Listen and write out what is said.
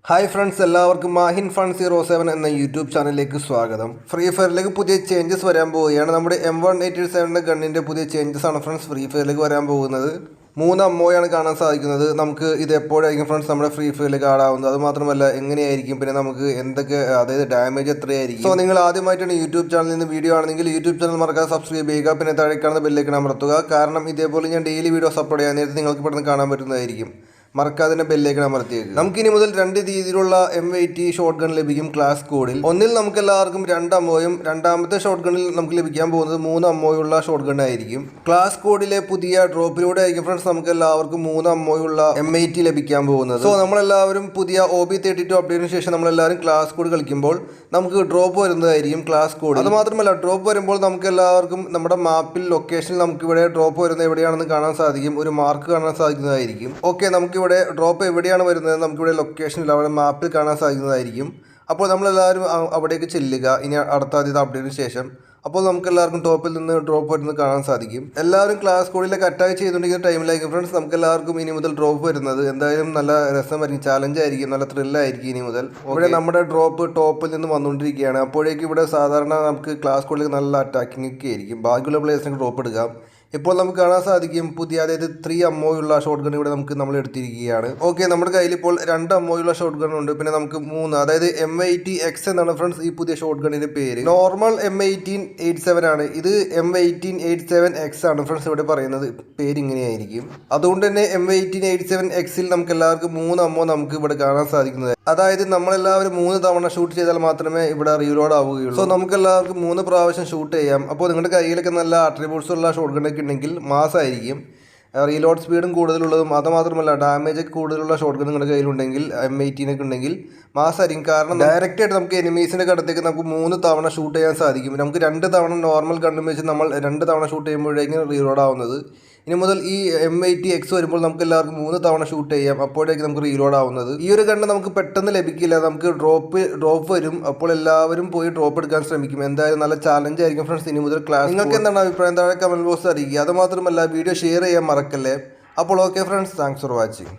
Hi friends, എല്ലാവർക്കും Mahin fun 07 എന്ന YouTube ചാനലിലേക്ക് സ്വാഗതം. ഫ്രീ ഫയറിലേക്ക് പുതിയ ചേഞ്ചസ് വരാൻ പോവുകയാണ്. നമ്മുടെ M1887 ഗണ്ണിൻ്റെ പുതിയ ചേഞ്ചസ് ആണ് ഫ്രണ്ട്സ് ഫ്രീ ഫയറിലേക്ക് വരാൻ പോകുന്നത്. 3 അമ്മോയാണ് കാണാൻ സാധിക്കുന്നത്. നമുക്ക് ഇത് എപ്പോഴായിരിക്കും ഫ്രണ്ട്സ് നമ്മുടെ ഫ്രീ ഫയറിലേക്ക് ആടാവുന്നത്, അതുമാത്രമല്ല എങ്ങനെയായിരിക്കും, പിന്നെ നമുക്ക് എന്തൊക്കെ, അതായത് ഡാമേജ് എത്രയായിരിക്കും. സോ നിങ്ങൾ ആദ്യമായിട്ടാണ് യൂട്യൂബ് ചാനലിൽ നിന്ന് വീഡിയോ ആണെങ്കിൽ യൂട്യൂബ് ചാനൽ മറക്കാതെ സബ്സ്ക്രൈബ് ചെയ്യുക, പിന്നെ താഴെ കാണുന്ന ബെല്ലേക്ക് അമർത്തുക. കാരണം ഇതേപോലെ ഞാൻ ഡെയിലി വീഡിയോസ് അപ്ലോഡ് ചെയ്യാൻ നേരത്തെ നിങ്ങൾക്ക് പെട്ടെന്ന് കാണാൻ പറ്റുന്നതായിരിക്കും. മറക്കാതെ ബെല്ലേക്ക് അമർത്തിയേക്ക്. നമുക്കിനി മുതൽ 2 രീതിയിലുള്ള M80 ഷോട്ട് ഗൺ ലഭിക്കും ക്ലാസ് കോഡിൽ. ഒന്നിൽ നമുക്ക് എല്ലാവർക്കും 2 അമ്മോയും രണ്ടാമത്തെ ഷോട്ട് ഗണ്ണിൽ നമുക്ക് ലഭിക്കാൻ പോകുന്നത് 3 അമ്മോയുള്ള ഷോട്ട് ഗൺ ആയിരിക്കും. ക്ലാസ് കോഡിലെ പുതിയ ഡ്രോപ്പിലൂടെ ആയിരിക്കും ഫ്രണ്ട്സ് നമുക്ക് എല്ലാവർക്കും 3 അമ്മോയുള്ള M80 ലഭിക്കാൻ പോകുന്നത്. സോ നമ്മളെല്ലാവരും പുതിയ OB32 അപ്ഡേറ്റിന് ശേഷം നമ്മളെല്ലാവരും ക്ലാസ് കോഡ് കളിക്കുമ്പോൾ നമുക്ക് ഡ്രോപ്പ് വരുന്നതായിരിക്കും ക്ലാസ് കോഡ്. അത് മാത്രമല്ല, ഡ്രോപ്പ് വരുമ്പോൾ നമുക്ക് എല്ലാവർക്കും നമ്മുടെ മാപ്പിൽ ലൊക്കേഷനിൽ നമുക്ക് ഇവിടെ ഡ്രോപ്പ് വരുന്നത് എവിടെയാണെന്ന് കാണാൻ സാധിക്കും. ഒരു മാർക്ക് കാണാൻ സാധിക്കുന്നതായിരിക്കും. ഓക്കെ, നമുക്ക് ഇവിടെ ഡ്രോപ്പ് എവിടെയാണ് വരുന്നത് നമുക്കിവിടെ ലൊക്കേഷനിൽ അവിടെ മാപ്പിൽ കാണാൻ സാധിക്കുന്നതായിരിക്കും. അപ്പോൾ നമ്മളെല്ലാവരും അവിടേക്ക് ചെല്ലുക ഇനി അടുത്ത ആദ്യത്തെ അപ്ഡേറ്റിന് ശേഷം. അപ്പോൾ നമുക്ക് എല്ലാവർക്കും ടോപ്പിൽ നിന്ന് ഡ്രോപ്പ് വരുന്നത് കാണാൻ സാധിക്കും. എല്ലാവരും ക്ലാസ് കോഡിലേക്ക് അറ്റാക്ക് ചെയ്തുകൊണ്ടിരിക്കുന്ന ടൈമിലായിരിക്കും ഫ്രണ്ട്സ് നമുക്ക് എല്ലാവർക്കും ഇനി മുതൽ ഡ്രോപ്പ് വരുന്നത്. എന്തായാലും നല്ല രസമായിരിക്കും, ചാലഞ്ച് ആയിരിക്കും, നല്ല ത്രില്ലായിരിക്കും ഇനി മുതൽ. ഇവിടെ നമ്മുടെ ഡ്രോപ്പ് ടോപ്പിൽ നിന്ന് വന്നുകൊണ്ടിരിക്കുകയാണ്. അപ്പോഴേക്കും ഇവിടെ സാധാരണ നമുക്ക് ക്ലാസ് കോഡിലേക്ക് നല്ല അറ്റാക്കിംഗ് ഒക്കെ ആയിരിക്കും. ബാക്കിയുള്ള പ്ലേയേഴ്സിന് ഡ്രോപ്പ് എടുക്കാം. ഇപ്പോൾ നമുക്ക് കാണാൻ സാധിക്കും പുതിയ, അതായത് 3 അമ്മോയുള്ള ഷോട്ട് ഗൺ ഇവിടെ നമ്മൾ എടുത്തിരിക്കുകയാണ്. ഓക്കെ, നമ്മുടെ കയ്യിൽ ഇപ്പോൾ 2 അമ്മോയുള്ള ഷോട്ട് ഗൺ ഉണ്ട്. പിന്നെ നമുക്ക് 3, അതായത് M80X എന്നാണ് ഫ്രണ്ട്സ് ഈ പുതിയ ഷോട്ട് ഗണ്ണിന്റെ പേര്. നോർമൽ M1887 ആണ്. ഇത് M1887X ആണ് ഫ്രണ്ട്സ് ഇവിടെ പറയുന്നത്. പേര് ഇങ്ങനെയായിരിക്കും. അതുകൊണ്ട് തന്നെ M1887Xൽ നമുക്ക് എല്ലാവർക്കും 3 അമ്മോ നമുക്ക് ഇവിടെ കാണാൻ സാധിക്കുന്നത്. അതായത് നമ്മളെല്ലാവരും 3 തവണ ഷൂട്ട് ചെയ്താൽ മാത്രമേ ഇവിടെ റീലോഡ് ആവുകയുള്ളൂ. സോ നമുക്ക് എല്ലാവർക്കും 3 പ്രാവശ്യം ഷൂട്ട് ചെയ്യാം. അപ്പോൾ നിങ്ങളുടെ കയ്യിലൊക്കെ നല്ല അട്രിബ്യൂട്ട്സ് ഉള്ള ഷോട്ട് ഗണ്ണൊക്കെ ഉണ്ടെങ്കിൽ മാസമായിരിക്കും. റീലോഡ് സ്പീഡും കൂടുതലുള്ളതും അതുമാത്രമല്ല ഡാമേജ് ഒക്കെ കൂടുതലുള്ള ഷോട്ട് ഗൺ നിങ്ങളുടെ കയ്യിലുണ്ടെങ്കിൽ M18 ഒക്കെ ഉണ്ടെങ്കിൽ മാസമായിരിക്കും. കാരണം ഡയറക്റ്റ് ആയിട്ട് നമുക്ക് എനിമീസിൻ്റെ അടുത്തേക്ക് നമുക്ക് 3 തവണ ഷൂട്ട് ചെയ്യാൻ സാധിക്കും. നമുക്ക് 2 തവണ നോർമൽ ഗണ്ണും വെച്ച് നമ്മൾ 2 തവണ ഷൂട്ട് ചെയ്യുമ്പോഴേക്കും റീലോഡ് ആവുന്നത്. ഇനി മുതൽ ഈ M80X വരുമ്പോൾ നമുക്ക് എല്ലാവർക്കും 3 തവണ ഷൂട്ട് ചെയ്യാം. അപ്പോഴേക്കും നമുക്ക് റീലോഡ് ആവുന്നത്. ഈ ഒരു ഗണ്ണ് നമുക്ക് പെട്ടെന്ന് ലഭിക്കില്ല, നമുക്ക് ഡ്രോപ്പ് വരും. അപ്പോൾ എല്ലാവരും പോയി ഡ്രോപ്പ് എടുക്കാൻ ശ്രമിക്കും. എന്തായാലും നല്ല ചാലഞ്ച് ആയിരിക്കും ഫ്രണ്ട്സ് ഇനി മുതൽ ക്ലാസ്. നിങ്ങൾക്ക് എന്താണ് അഭിപ്രായം താഴെ കമന്റ് ബോക്സ് അറിയിക്കുക. അതുമാത്രമല്ല വീഡിയോ ഷെയർ ചെയ്യാൻ മറക്കല്ലേ. അപ്പോൾ okay friends, thanks for watching.